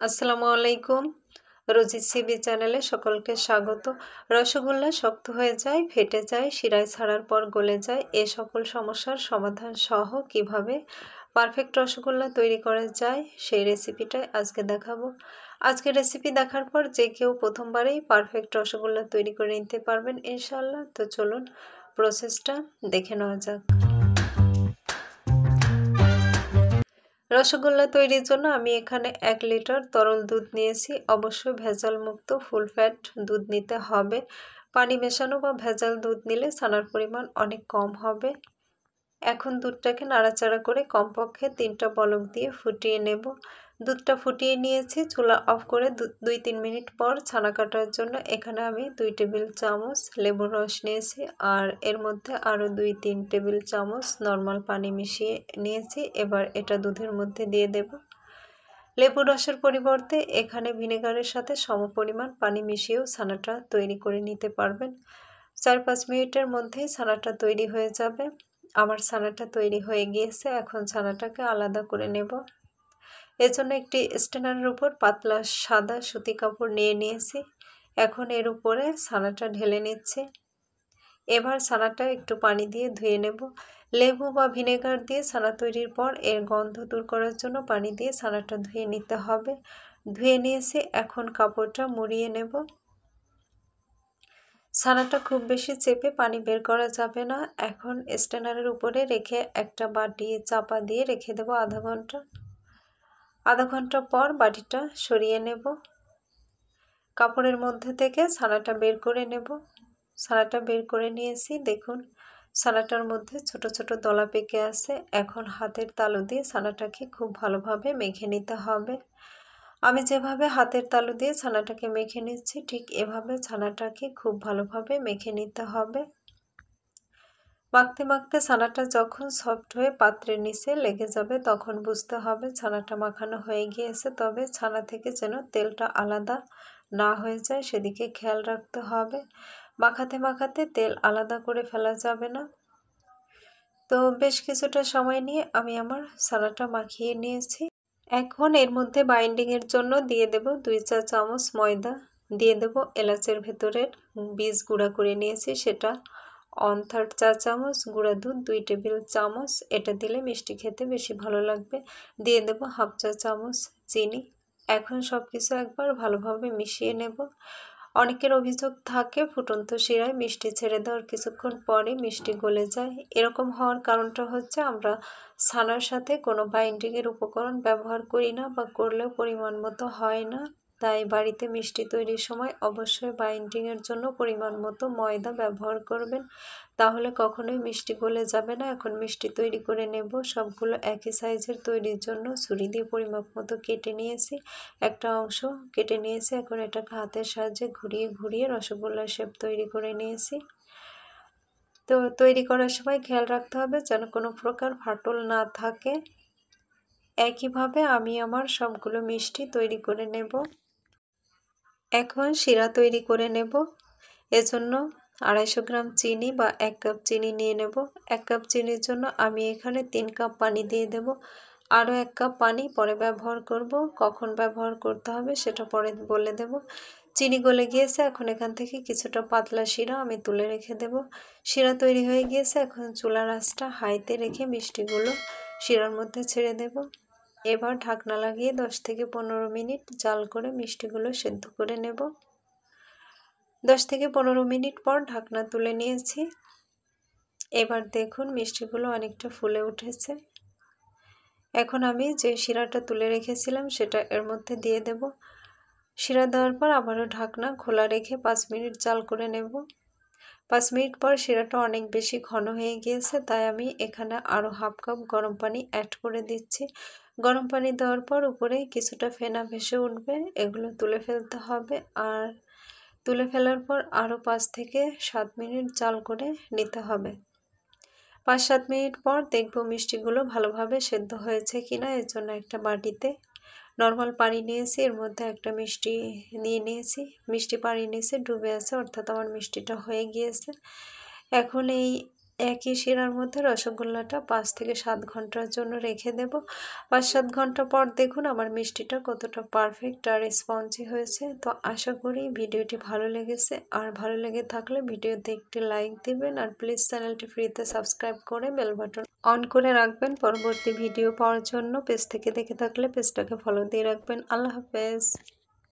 আসসালামু আলাইকুম। রোজির সিবি চ্যানেলে সকলকে স্বাগত। রসগোল্লা শক্ত হয়ে যায়, ফেটে যায়, শিরায় ছাড়ার পর গলে যায়, এ সকল সমস্যার সমাধান সহ কিভাবে পারফেক্ট রসগোল্লা তৈরি করা যায় সেই রেসিপিটাই আজকে দেখাবো। আজকে রেসিপি দেখার পর যে কেউ প্রথমবারেই পারফেক্ট রসগোল্লা তৈরি করে নিতে পারবেন ইনশাআল্লাহ। তো চলুন প্রসেসটা দেখে নেওয়া যাক। রসগোল্লা তৈরির জন্য আমি এখানে 1 লিটার তরল দুধ নিয়েছি। অবশ্যই ভেজাল মুক্ত ফুল ফ্যাট দুধ নিতে হবে। পানি মেশানো বা ভেজাল দুধ নিলে ছানার পরিমাণ অনেক কম হবে। এখন দুধটাকে নাড়াচাড়া করে কমপক্ষে 3টা বলক দিয়ে ফুটিয়ে নেব। দুধটা ফুটিয়ে নিয়েছি, চুলা অফ করে 2-3 মিনিট পর ছানা কাটার জন্য এখানে আমি 2 টেবিল চামচ লেবুর রস নিয়েছি আর এর মধ্যে আরও 2-3 টেবিল চামচ নর্মাল পানি মিশিয়ে নিয়েছি। এবার এটা দুধের মধ্যে দিয়ে দেব। লেবুর রসের পরিবর্তে এখানে ভিনেগারের সাথে সমপরিমাণ পানি মিশিয়েও ছানাটা তৈরি করে নিতে পারবেন। 4-5 মিনিটের মধ্যেই ছানাটা তৈরি হয়ে যাবে। আমার ছানাটা তৈরি হয়ে গিয়েছে। এখন ছানাটাকে আলাদা করে নেব। এজন্য একটি স্ট্যান্ডারের উপর পাতলা সাদা সুতি কাপড় নিয়ে নিয়েছি। এখন এর উপরে ছানাটা ঢেলে নিচ্ছি। এবার ছানাটা একটু পানি দিয়ে ধুয়ে নেব। লেবু বা ভিনেগার দিয়ে ছানা তৈরির পর এর গন্ধ দূর করার জন্য পানি দিয়ে ছানাটা ধুয়ে নিতে হবে। ধুয়ে নিয়েছি, এখন কাপড়টা মুড়িয়ে নেব। ছানাটা খুব বেশি চেপে পানি বের করা যাবে না। এখন স্ট্যান্ডারের উপরে রেখে একটা বাটি চাপা দিয়ে রেখে দেব আধা ঘন্টা। আধা ঘন্টা পর বাটিটা সরিয়ে নেব। কাপড়ের মধ্যে থেকে ছানাটা বের করে নেব। ছানাটা বের করে নিয়েছি। দেখুন ছানাটার মধ্যে ছোট ছোট দলা পেকে আছে। এখন হাতের তালু দিয়ে ছানাটাকে খুব ভালোভাবে মেখে নিতে হবে। আমি যেভাবে হাতের তালু দিয়ে ছানাটাকে মেখে নিচ্ছি ঠিক এভাবে ছানাটাকে খুব ভালোভাবে মেখে নিতে হবে। মাখতে মাখতে ছানাটা যখন সফট হয়ে পাত্রের নিচে লেগে যাবে তখন বুঝতে হবে ছানাটা মাখানো হয়ে গিয়েছে। তবে ছানা থেকে যেন তেলটা আলাদা না হয়ে যায় সেদিকে খেয়াল রাখতে হবে। মাখাতে মাখাতে তেল আলাদা করে ফেলা যাবে না। তো বেশ কিছুটা সময় নিয়ে আমি আমার ছানাটা মাখিয়ে নিয়েছি। এখন এর মধ্যে বাইন্ডিংয়ের জন্য দিয়ে দেব 2 চা চামচ ময়দা, দিয়ে দেব এলাচের ভেতরের বীজ গুঁড়া করে নিয়েছি সেটা 1/3 চা চামচ, গুঁড়া দুধ 2 টেবিল চামচ, এটা দিলে মিষ্টি খেতে বেশি ভালো লাগবে। দিয়ে দেব 1/2 চা চামচ চিনি। এখন সব কিছু একবার ভালোভাবে মিশিয়ে নেব। অনেকের অভিযোগ থাকে ফুটন্ত শিরায় মিষ্টি ছেড়ে দেওয়ার কিছুক্ষণ পরে মিষ্টি গলে যায়। এরকম হওয়ার কারণটা হচ্ছে আমরা ছানার সাথে কোনো বাইন্ডিংয়ের উপকরণ ব্যবহার করি না বা করলেও পরিমাণ মতো হয় না। তাই বাড়িতে মিষ্টি তৈরির সময় অবশ্যই বাইন্ডিংয়ের জন্য পরিমাণ মতো ময়দা ব্যবহার করবেন, তাহলে কখনোই মিষ্টি গলে যাবে না। এখন মিষ্টি তৈরি করে নেব। সবগুলো একই সাইজের তৈরির জন্য ছুরি দিয়ে পরিমাপ মতো কেটে নিয়েছি। একটা অংশ কেটে নিয়েছি। এখন এটাকে হাতের সাহায্যে ঘুরিয়ে ঘুরিয়ে রসগোল্লার শেপ তৈরি করে নিয়েছি। তো তৈরি করার সময় খেয়াল রাখতে হবে যেন কোনো প্রকার ফাটল না থাকে। একইভাবে আমি আমার সবগুলো মিষ্টি তৈরি করে নেব। এখন শিরা তৈরি করে নেব। এজন্য 250 গ্রাম চিনি বা 1 কাপ চিনি নিয়ে নেব। 1 কাপ চিনির জন্য আমি এখানে 3 কাপ পানি দিয়ে দেব। আরও 1 কাপ পানি পরে ব্যবহার করব। কখন ব্যবহার করতে হবে সেটা পরে বলে দেব। চিনি গলে গিয়েছে। এখন এখান থেকে কিছুটা পাতলা শিরা আমি তুলে রেখে দেব। শিরা তৈরি হয়ে গিয়েছে। এখন চুলার আঁচটা হাইতে রেখে মিষ্টিগুলো শিরার মধ্যে ছেড়ে দেব। এবার ঢাকনা লাগিয়ে 10 থেকে 15 মিনিট জাল করে মিষ্টিগুলো সেদ্ধ করে নেব। 10 থেকে 15 মিনিট পর ঢাকনা তুলে নিয়েছি। এবার দেখুন মিষ্টিগুলো অনেকটা ফুলে উঠেছে। এখন আমি যে শিরাটা তুলে রেখেছিলাম সেটা এর মধ্যে দিয়ে দেব। শিরা দেওয়ার পর আবারও ঢাকনা খোলা রেখে 5 মিনিট জাল করে নেব। 5 মিনিট পর শিরাটা অনেক বেশি ঘন হয়ে গিয়েছে, তাই আমি এখানে আরও 1/2 কাপ গরম পানি অ্যাড করে দিচ্ছি। গরম পানি দেওয়ার পর উপরে কিছুটা ফেনা ভেসে উঠবে, এগুলো তুলে ফেলতে হবে। আর তুলে ফেলার পর আরও 5 থেকে 7 মিনিট জাল করে নিতে হবে। 5-7 মিনিট পর দেখব মিষ্টিগুলো ভালোভাবে সেদ্ধ হয়েছে কিনা। এর জন্য একটা বাটিতে নর্মাল পানি নিয়েছি, এর মধ্যে একটা মিষ্টি নিয়ে নিয়েছি। মিষ্টি পানির নিচে ডুবে আছে, অর্থাৎ আমার মিষ্টিটা হয়ে গিয়েছে। এখন এই একই শিরার মধ্যে রসগোল্লাটা 5 থেকে 7 ঘন্টার জন্য রেখে দেব। 5-7 ঘন্টা পর দেখুন আমার মিষ্টিটা কতটা পারফেক্ট আর স্পঞ্জি হয়েছে। তো আশা করি ভিডিওটি ভালো লেগেছে, আর ভালো লেগে থাকলে ভিডিওতে একটি লাইক দিবেন, আর প্লিজ চ্যানেলটি ফ্রিতে সাবস্ক্রাইব করে বেল বাটন অন করে রাখবেন পরবর্তী ভিডিও পাওয়ার জন্য। পেজ থেকে দেখে থাকলে পেজটাকে ফলো দিয়ে রাখবেন। আল্লাহ হাফেজ।